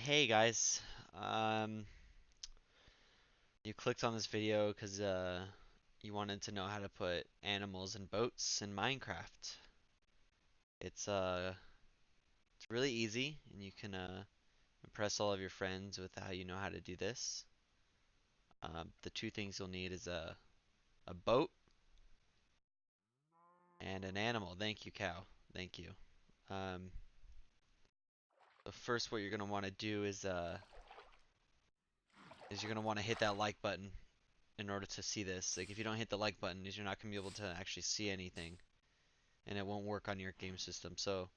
Hey guys, um, you clicked on this video because you wanted to know how to put animals in boats in Minecraft. It's uh it's really easy and you can impress all of your friends with how you know how to do this. The two things you'll need is a boat and an animal. Thank you, cow. Thank you. Um, so first, what you're gonna want to do is you're gonna want to hit that like button in order to see this. Like if you don't hit the like button, you're not gonna be able to actually see anything, and it won't work on your game system. So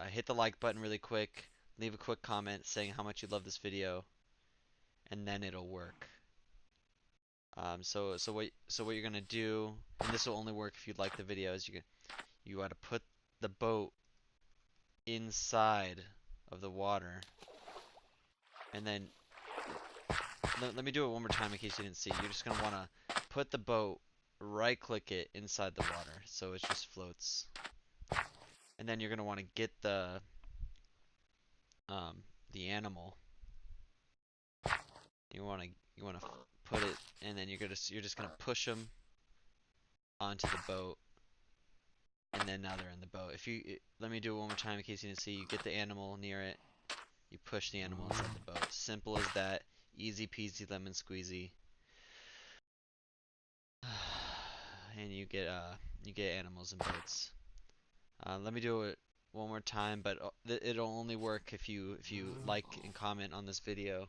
hit the like button really quick, leave a quick comment saying how much you love this video, and then it'll work. So what you're gonna do, and this will only work if you like the video, is you gotta put the boat inside of the water, and then let me do it one more time in case you didn't see. You're just gonna wanna put the boat, right click it inside the water so it just floats, and then you're gonna want to get um the animal. You wanna put it, and then you're just gonna push them onto the boat, and then now they're in the boat. Let me do it one more time in case you didn't see. You get the animal near it, you push the animal inside the boat. Simple as that. Easy peasy lemon squeezy. And you get animals in boats. Let me do it one more time, but it'll only work if you like and comment on this video.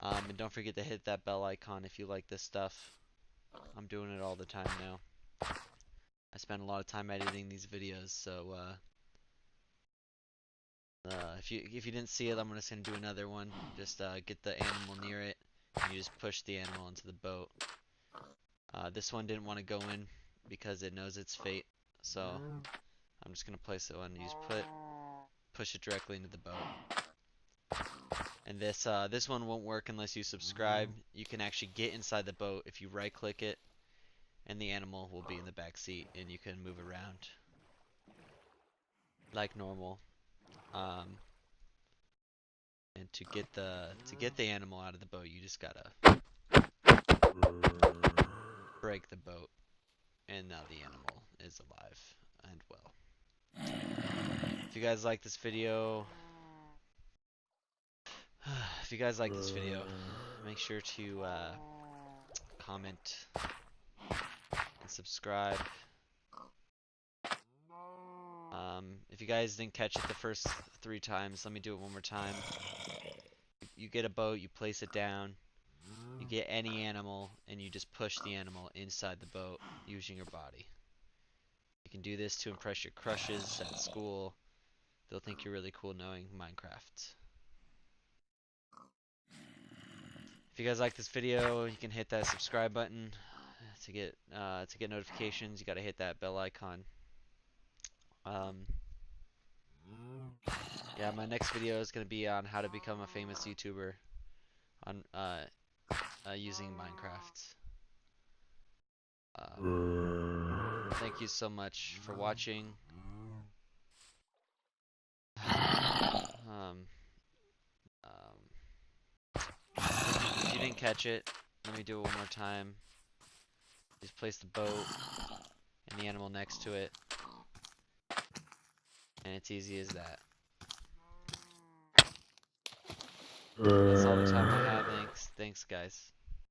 And don't forget to hit that bell icon if you like this stuff. I'm doing it all the time now. I spend a lot of time editing these videos, so if you didn't see it, I'm just gonna do another one. Just get the animal near it, and you just push the animal into the boat. This one didn't want to go in because it knows its fate, so I'm just gonna place it on. You just push it directly into the boat. And this one won't work unless you subscribe. You can actually get inside the boat if you right click it, and the animal will be in the back seat, and you can move around like normal. Um, and to get the animal out of the boat, you just gotta break the boat, and now the animal is alive and well. If you guys like this video, if you guys like this video, make sure to comment and subscribe. If you guys didn't catch it the first 3 times, let me do it one more time. You get a boat, you place it down, you get any animal, and you just push the animal inside the boat using your body. You can do this to impress your crushes at school. They'll think you're really cool knowing Minecraft. If you guys like this video, you can hit that subscribe button to get notifications. You gotta hit that bell icon. Yeah, my next video is gonna be on how to become a famous YouTuber on using Minecraft. Thank you so much for watching. Um, if you didn't catch it, let me do it one more time. Just place the boat and the animal next to it, and it's easy as that. That's all the time I have. Thanks guys.